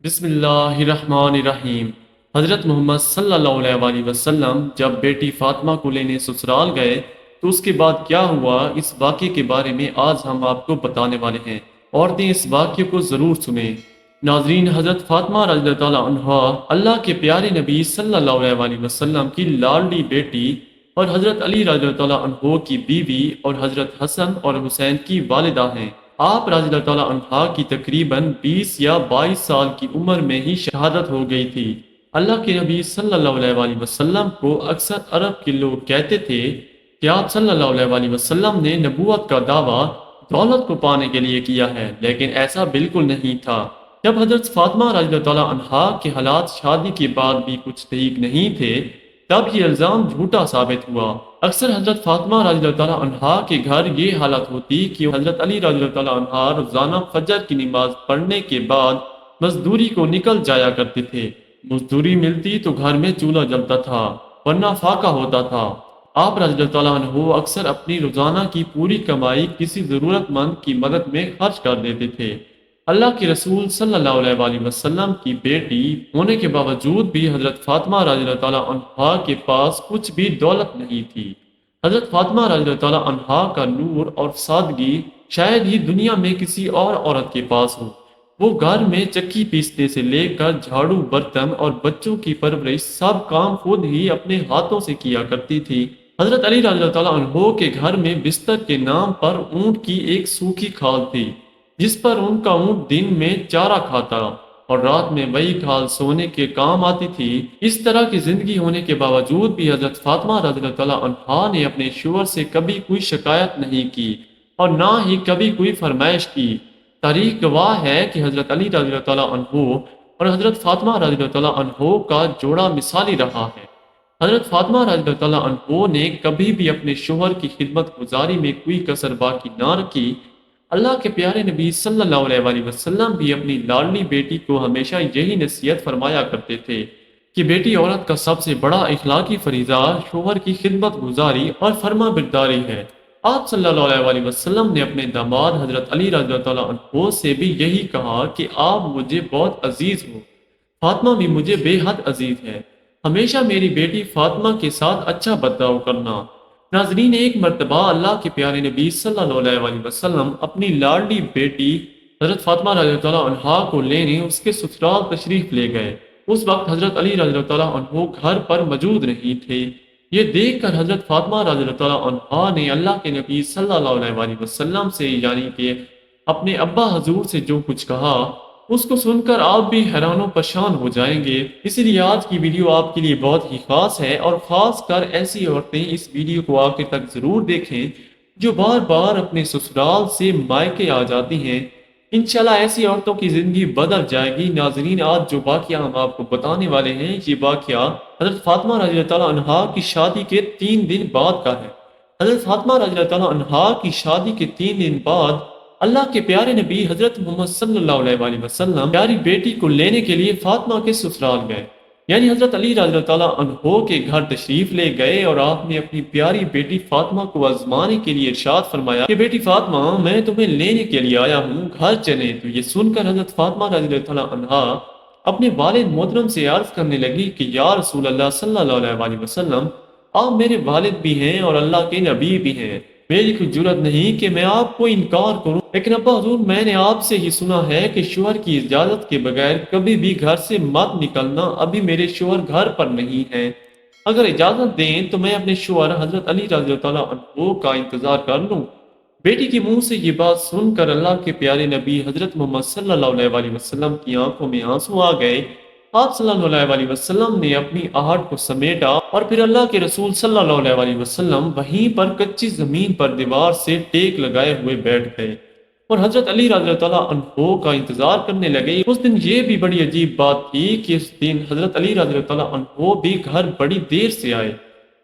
بسم اللہ الرحمن الرحیم۔ حضرت محمد صلی اللہ علیہ وسلم جب بیٹی فاطمہ کو لینے سسرال گئے تو اس کے بعد کیا ہوا، اس واقعے کے بارے میں آج ہم آپ کو بتانے والے ہیں۔ عورتیں اس واقعے کو ضرور سنیں۔ ناظرین، حضرت فاطمہ رضی اللہ تعالیٰ عنہا اللہ کے پیارے نبی صلی اللہ علیہ وسلم کی لاڈلی بیٹی اور حضرت علی رضی اللہ تعالیٰ عنہ کی بیوی اور حضرت حسن اور حسین کی والدہ ہیں۔ آپ رضی اللہ تعالیٰ عنہا کی تقریباً 20 یا 22 سال کی عمر میں ہی شہادت ہو گئی تھی۔ اللہ کے نبی صلی اللہ علیہ وسلم کو اکثر عرب کے لوگ کہتے تھے کہ آپ صلی اللہ علیہ وسلم نے نبوت کا دعویٰ دولت کو پانے کے لیے کیا ہے، لیکن ایسا بالکل نہیں تھا۔ جب حضرت فاطمہ رضی اللہ تعالیٰ عنہا کے حالات شادی کے بعد بھی کچھ ٹھیک نہیں تھے، تب یہ الزام جھوٹا ثابت ہوا۔ اکثر حضرت فاطمہ رضی اللہ تعالیٰ عنہا کے گھر یہ حالت ہوتی کہ حضرت علی رضی اللہ تعالیٰ عنہا روزانہ فجر کی نماز پڑھنے کے بعد مزدوری کو نکل جایا کرتے تھے۔ مزدوری ملتی تو گھر میں چولہا جلتا تھا، ورنہ فاقہ ہوتا تھا۔ آپ رضی اللہ تعالیٰ عنہ اکثر اپنی روزانہ کی پوری کمائی کسی ضرورت مند کی مدد میں خرچ کر دیتے تھے۔ اللہ کے رسول صلی اللہ علیہ وسلم کی بیٹی ہونے کے باوجود بھی حضرت فاطمہ رضی اللہ تعالیٰ عنہا کے پاس کچھ بھی دولت نہیں تھی۔ حضرت فاطمہ رضی اللہ تعالیٰ عنہا کا نور اور سادگی شاید ہی دنیا میں کسی اور عورت کے پاس ہو۔ وہ گھر میں چکی پیسنے سے لے کر جھاڑو برتن اور بچوں کی پرورش سب کام خود ہی اپنے ہاتھوں سے کیا کرتی تھی۔ حضرت علی رضی اللہ تعالیٰ عنہ کے گھر میں بستر کے نام پر اونٹ کی ایک سوکھی کھال تھی، جس پر ان کا اونٹ دن میں چارہ کھاتا اور رات میں وہی کھال سونے کے کام آتی تھی۔ اس طرح کی زندگی ہونے کے باوجود بھی حضرت فاطمہ رضی اللہ تعالیٰ عنہا نے اپنے شوہر سے کبھی کوئی شکایت نہیں کی اور نہ ہی کبھی کوئی فرمائش کی۔ تاریخ گواہ ہے کہ حضرت علی رضی اللہ تعالیٰ عنہ اور حضرت فاطمہ رضی اللہ تعالیٰ عنہ کا جوڑا مثالی رہا ہے۔ حضرت فاطمہ رضی اللہ تعالیٰ عنہ نے کبھی بھی اپنے شوہر کی خدمت گزاری میں کوئی کسر باقی نہ رکھی۔ اللہ کے پیارے نبی صلی اللہ علیہ وسلم بھی اپنی لاڈلی بیٹی کو ہمیشہ یہی نصیحت فرمایا کرتے تھے کہ بیٹی عورت کا سب سے بڑا اخلاقی فریضہ شوہر کی خدمت گزاری اور فرما برداری ہے۔ آپ صلی اللہ علیہ وسلم نے اپنے داماد حضرت علی رضی اللہ تعالیٰ عنہ سے بھی یہی کہا کہ آپ مجھے بہت عزیز ہو، فاطمہ بھی مجھے بے حد عزیز ہے، ہمیشہ میری بیٹی فاطمہ کے ساتھ اچھا برتاؤ کرنا۔ ناظرین، ایک مرتبہ اللہ کے پیارے نبی صلی اللہ علیہ وسلم اپنی لاڈلی بیٹی حضرت فاطمہ رضی اللہ تعالیٰ عنہا کو لینے اس کے سسرال تشریف لے گئے۔ اس وقت حضرت علی رضی اللہ تعالیٰ عنہ گھر پر موجود نہیں تھے۔ یہ دیکھ کر حضرت فاطمہ رضی اللہ تعالیٰ عنہا نے اللہ کے نبی صلی اللہ علیہ وسلم سے، یعنی کہ اپنے ابا حضور سے جو کچھ کہا، اس کو سن کر آپ بھی حیران و پریشان ہو جائیں گے۔ اسی لیے آج کی ویڈیو آپ کے لیے بہت ہی خاص ہے، اور خاص کر ایسی عورتیں اس ویڈیو کو آخر تک ضرور دیکھیں جو بار بار اپنے سسرال سے مائکے آ جاتی ہیں۔ انشاءاللہ ایسی عورتوں کی زندگی بدل جائے گی۔ ناظرین، آج جو واقعہ ہم آپ کو بتانے والے ہیں، یہ واقعہ حضرت فاطمہ رضی اللہ تعالیٰ عنہا کی شادی کے 3 دن بعد کا ہے۔ حضرت فاطمہ رضی اللہ تعالیٰ عنہا کی شادی کے 3 دن بعد اللہ کے پیارے نبی حضرت محمد صلی اللہ علیہ وسلم پیاری بیٹی کو لینے کے لیے فاطمہ کے سسرال گئے، یعنی حضرت علی رضی اللہ تعالیٰ عنہ کے گھر تشریف لے گئے، اور آپ نے اپنی پیاری بیٹی فاطمہ کو آزمانے کے لیے ارشاد فرمایا کہ بیٹی فاطمہ، میں تمہیں لینے کے لیے آیا ہوں، گھر چلیں۔ تو یہ سن کر حضرت فاطمہ رضی اللہ تعالیٰ عنہا اپنے والد محترم سے عرض کرنے لگی کہ یا رسول اللہ صلی اللہ علیہ وسلم، آپ میرے والد بھی ہیں اور اللہ کے نبی بھی ہیں، میری کوئی جرت نہیں کہ میں آپ کو انکار کروں، لیکن ابا حضور، میں نے آپ سے ہی سنا ہے کہ شوہر کی اجازت کے بغیر کبھی بھی گھر سے مت نکلنا۔ ابھی میرے شوہر گھر پر نہیں ہیں، اگر اجازت دیں تو میں اپنے شوہر حضرت علی رضی اللہ تعالیٰ عنہ کا انتظار کر لوں۔ بیٹی کے منہ سے یہ بات سن کر اللہ کے پیارے نبی حضرت محمد صلی اللہ علیہ وسلم کی آنکھوں میں آنسو آ گئے۔ آپ صلی اللہ علیہ وسلم نے اپنی آہٹ کو سمیٹا اور پھر اللہ کے رسول صلی اللہ علیہ وسلم وہیں پر کچی زمین پر دیوار سے ٹیک لگائے ہوئے بیٹھ گئے اور حضرت علی رضی اللہ تعالیٰ عنہ کا انتظار کرنے لگے۔ اس دن یہ بھی بڑی عجیب بات تھی کہ اس دن حضرت علی رضی اللہ تعالیٰ عنہ بھی گھر بڑی دیر سے آئے۔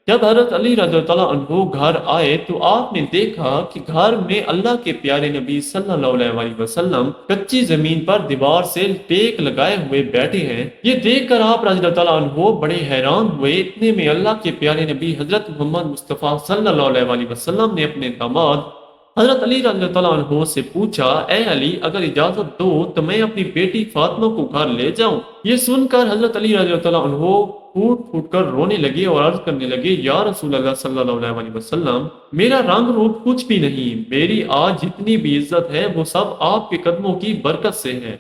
جب حضرت علی رضی اللہ تعالیٰ عنہ گھر آئے تو آپ نے دیکھا کہ گھر میں اللہ کے پیارے نبی صلی اللہ علیہ وسلم کچی زمین پر دیوار سے ٹیک لگائے ہوئے بیٹھے ہیں۔ یہ دیکھ کر آپ رضی اللہ تعالیٰ عنہ بڑے حیران ہوئے۔ اتنے میں اللہ کے پیارے نبی حضرت محمد مصطفیٰ صلی اللہ علیہ وسلم نے اپنے داماد حضرت علی رضی اللہ عنہ سے پوچھا، اے علی، اگر اجازت دو تو میں اپنی بیٹی فاطمہ کو گھر لے جاؤں؟ یہ سن کر حضرت علی رضی اللہ عنہ پھوٹ پھوٹ کر رونے لگے اور عرض کرنے لگے، یا رسول اللہ صلی اللہ علیہ وسلم، میرا رنگ روپ کچھ بھی نہیں، میری آج جتنی بھی عزت ہے وہ سب آپ کے قدموں کی برکت سے ہے۔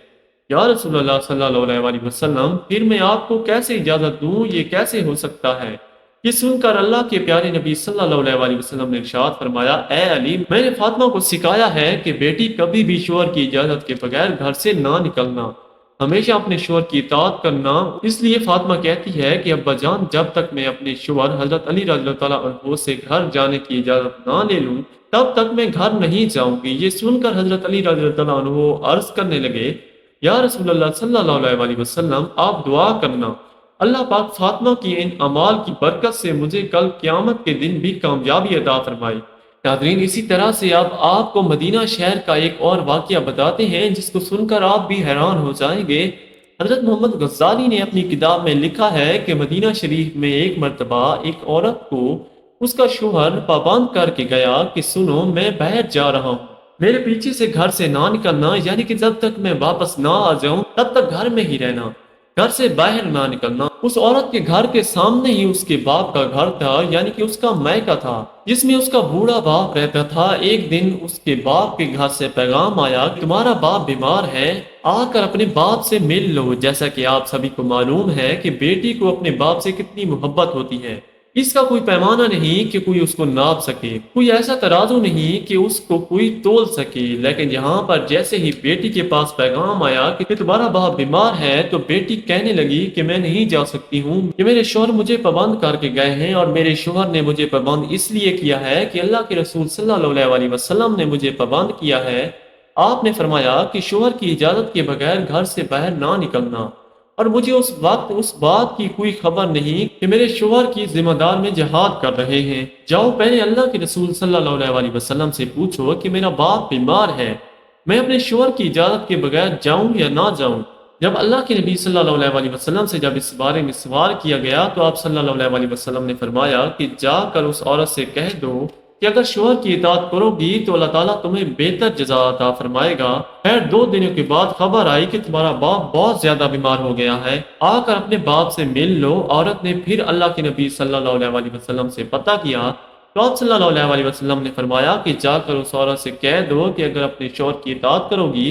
یا رسول اللہ صلی اللہ علیہ وسلم، پھر میں آپ کو کیسے اجازت دوں؟ یہ کیسے ہو سکتا ہے؟ یہ سن کر اللہ کے پیارے نبی صلی اللہ علیہ وسلم نے ارشاد فرمایا، اے علی، میں نے فاطمہ کو سکھایا ہے کہ بیٹی کبھی بھی شوہر کی اجازت کے بغیر گھر سے نہ نکلنا، ہمیشہ اپنے شوہر کی اطاعت کرنا۔ اس لیے فاطمہ کہتی ہے کہ ابا جان، جب تک میں اپنے شوہر حضرت علی رضی اللہ عنہ سے گھر جانے کی اجازت نہ لے لوں تب تک میں گھر نہیں جاؤں گی۔ یہ سن کر حضرت علی رضی اللہ عنہ عرض کرنے لگے، یا رسول اللہ صلی اللہ علیہ وسلم، آپ دعا کرنا، اللہ پاک فاطمہ کی ان اعمال کی برکت سے مجھے کل قیامت کے دن بھی کامیابی عطا فرمائی۔ ناظرین، اسی طرح سے اب آپ کو مدینہ شہر کا ایک اور واقعہ بتاتے ہیں جس کو سن کر آپ بھی حیران ہو جائیں گے۔ حضرت محمد غزالی نے اپنی کتاب میں لکھا ہے کہ مدینہ شریف میں ایک مرتبہ ایک عورت کو اس کا شوہر پابند کر کے گیا کہ سنو، میں باہر جا رہا ہوں، میرے پیچھے سے گھر سے نہ نکلنا، یعنی کہ جب تک میں واپس نہ آ جاؤں تب تک گھر میں ہی رہنا، گھر سے باہر نہ نکلنا۔ اس عورت کے گھر کے سامنے ہی اس کے باپ کا گھر تھا، یعنی کہ اس کا مائکا تھا، جس میں اس کا بوڑھا باپ رہتا تھا۔ ایک دن اس کے باپ کے گھر سے پیغام آیا کہ تمہارا باپ بیمار ہے، آ کر اپنے باپ سے مل لو۔ جیسا کہ آپ سبھی کو معلوم ہے کہ بیٹی کو اپنے باپ سے کتنی محبت ہوتی ہے، اس کا کوئی پیمانہ نہیں کہ کوئی اس کو ناپ سکے، کوئی ایسا ترازو نہیں کہ اس کو کوئی تول سکے۔ لیکن یہاں پر جیسے ہی بیٹی کے پاس پیغام آیا کہ تمہارا باپ بیمار ہے تو بیٹی کہنے لگی کہ میں نہیں جا سکتی ہوں، کہ میرے شوہر مجھے پابند کر کے گئے ہیں، اور میرے شوہر نے مجھے پابند اس لیے کیا ہے کہ اللہ کے رسول صلی اللہ علیہ وسلم نے مجھے پابند کیا ہے۔ آپ نے فرمایا کہ شوہر کی اجازت کے بغیر گھر سے باہر نہ نکلنا، اور مجھے اس وقت اس بات کی کوئی خبر نہیں کہ میرے شوہر کی ذمہ دار میں جہاد کر رہے ہیں۔ جاؤ پہلے اللہ کے رسول صلی اللہ علیہ وسلم سے پوچھو کہ میرا باپ بیمار ہے، میں اپنے شوہر کی اجازت کے بغیر جاؤں یا نہ جاؤں۔ جب اللہ کے نبی صلی اللہ علیہ وسلم سے جب اس بارے میں سوال کیا گیا تو آپ صلی اللہ علیہ وسلم نے فرمایا کہ جا کر اس عورت سے کہہ دو کہ اگر شوہر کی اطاعت کرو گی تو اللہ تعالیٰ تمہیں بہتر جزا عطا فرمائے گا۔ خیر 2 دنوں کے بعد خبر آئی کہ تمہارا باپ بہت زیادہ بیمار ہو گیا ہے، آ کر اپنے باپ سے مل لو۔ عورت نے پھر اللہ کے نبی صلی اللہ علیہ وسلم سے پتہ کیا تو آپ صلی اللہ علیہ وسلم نے فرمایا کہ جا کر اس عورت سے کہہ دو کہ اگر اپنے شوہر کی اطاعت کرو گی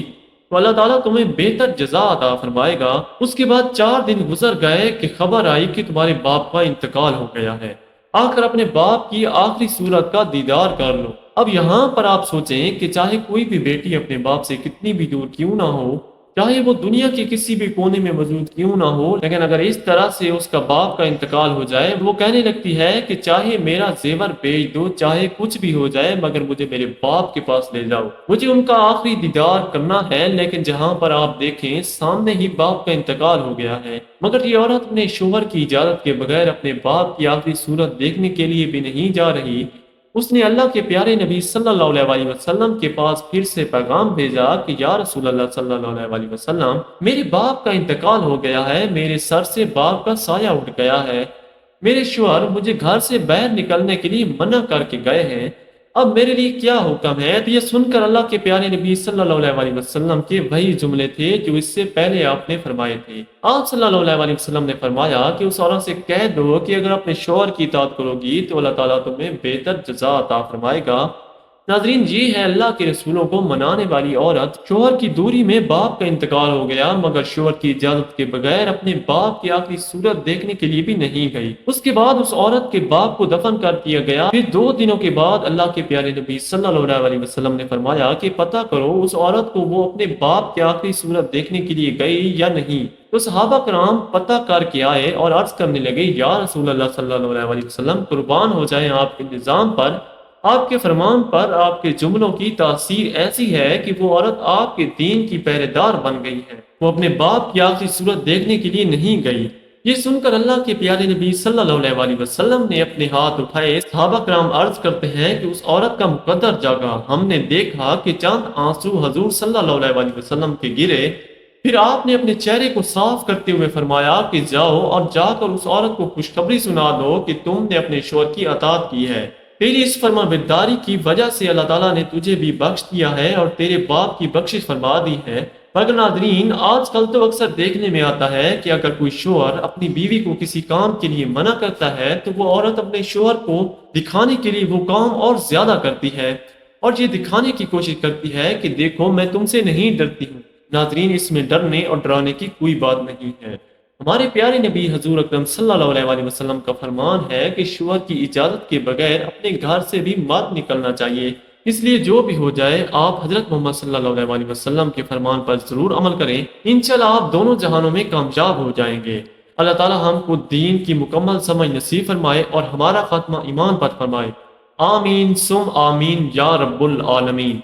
تو اللہ تعالیٰ تمہیں بہتر جزا عطا فرمائے گا۔ اس کے بعد 4 دن گزر گئے کہ خبر آئی کہ تمہارے باپ کا انتقال ہو گیا ہے، آ کر اپنے باپ کی آخری صورت کا دیدار کر لو۔ اب یہاں پر آپ سوچیں کہ چاہے کوئی بھی بیٹی اپنے باپ سے کتنی بھی دور کیوں نہ ہو، چاہے وہ دنیا کے کسی بھی کونے میں موجود کیوں نہ ہو، لیکن اگر اس طرح سے اس کا باپ کا انتقال ہو جائے، وہ کہنے لگتی ہے کہ چاہے میرا زیور بیچ دو، چاہے کچھ بھی ہو جائے، مگر مجھے میرے باپ کے پاس لے جاؤ، مجھے ان کا آخری دیدار کرنا ہے۔ لیکن جہاں پر آپ دیکھیں سامنے ہی باپ کا انتقال ہو گیا ہے، مگر یہ عورت اپنے شوہر کی اجازت کے بغیر اپنے باپ کی آخری صورت دیکھنے کے لیے بھی نہیں جا رہی۔ اس نے اللہ کے پیارے نبی صلی اللہ علیہ وسلم کے پاس پھر سے پیغام بھیجا کہ یا رسول اللہ صلی اللہ علیہ وسلم، میرے باپ کا انتقال ہو گیا ہے، میرے سر سے باپ کا سایہ اٹھ گیا ہے، میرے شوہر مجھے گھر سے باہر نکلنے کے لیے منع کر کے گئے ہیں، اب میرے لیے کیا حکم ہے؟ تو یہ سن کر اللہ کے پیارے نبی صلی اللہ علیہ وسلم کے وہی جملے تھے جو اس سے پہلے آپ نے فرمائے تھے۔ آپ صلی اللہ علیہ وسلم نے فرمایا کہ اس عورت سے کہہ دو کہ اگر اپنے شوہر کی اطاعت کرو گی تو اللہ تعالیٰ تمہیں بہتر جزا عطا فرمائے گا۔ ناظرین، یہ ہے اللہ کے رسولوں کو منانے والی عورت۔ شوہر کی دوری میں باپ کا انتقال ہو گیا، مگر شوہر کی اجازت کے بغیر اپنے باپ کی آخری صورت دیکھنے کے لیے بھی نہیں گئی۔ اس کے بعد اس عورت کے باپ کو دفن کر دیا گیا۔ پھر 2 دنوں کے بعد اللہ کے پیارے نبی صلی اللہ علیہ وسلم نے فرمایا کہ پتہ کرو اس عورت کو وہ اپنے باپ کی آخری صورت دیکھنے کے لیے گئی یا نہیں۔ تو صحابہ کرام پتہ کر کے آئے اور عرض کرنے لگے، یا رسول اللہ صلی اللہ علیہ وسلم، قربان ہو جائیں آپ کے نظام پر، آپ کے فرمان پر، آپ کے جملوں کی تاثیر ایسی ہے کہ وہ عورت آپ کے دین کی پہرے دار بن گئی ہے، وہ اپنے باپ کی آخری صورت دیکھنے کے لیے نہیں گئی۔ یہ سن کر اللہ کے پیارے نبی صلی اللہ علیہ وسلم نے اپنے ہاتھ اٹھائے۔ صحابہ کرام عرض کرتے ہیں کہ اس عورت کا مقدر جاگا، ہم نے دیکھا کہ چند آنسو حضور صلی اللہ علیہ وسلم کے گرے۔ پھر آپ نے اپنے چہرے کو صاف کرتے ہوئے فرمایا کہ جاؤ اور جا کر اس عورت کو خوشخبری سنا دو کہ تم نے اپنے شوہر کی اطاعت کی ہے، تیری اس فرما برداری کی وجہ سے اللہ تعالیٰ نے تجھے بھی بخش دیا ہے اور تیرے باپ کی بخشش فرما دی ہے۔ مگر ناظرین، آج کل تو اکثر دیکھنے میں آتا ہے کہ اگر کوئی شوہر اپنی بیوی کو کسی کام کے لیے منع کرتا ہے تو وہ عورت اپنے شوہر کو دکھانے کے لیے وہ کام اور زیادہ کرتی ہے اور یہ دکھانے کی کوشش کرتی ہے کہ دیکھو میں تم سے نہیں ڈرتی ہوں۔ ناظرین، اس میں ڈرنے اور ڈرانے کی کوئی بات نہیں ہے۔ ہمارے پیارے نبی حضور اکرم صلی اللہ علیہ وآلہ وسلم کا فرمان ہے کہ شوہر کی اجازت کے بغیر اپنے گھر سے بھی مت نکلنا چاہیے۔ اس لیے جو بھی ہو جائے آپ حضرت محمد صلی اللہ علیہ وآلہ وسلم کے فرمان پر ضرور عمل کریں، انشاءاللہ آپ دونوں جہانوں میں کامیاب ہو جائیں گے۔ اللہ تعالی ہم کو دین کی مکمل سمجھ نصیب فرمائے اور ہمارا خاتمہ ایمان پر فرمائے۔ آمین ثم آمین یا رب العالمین۔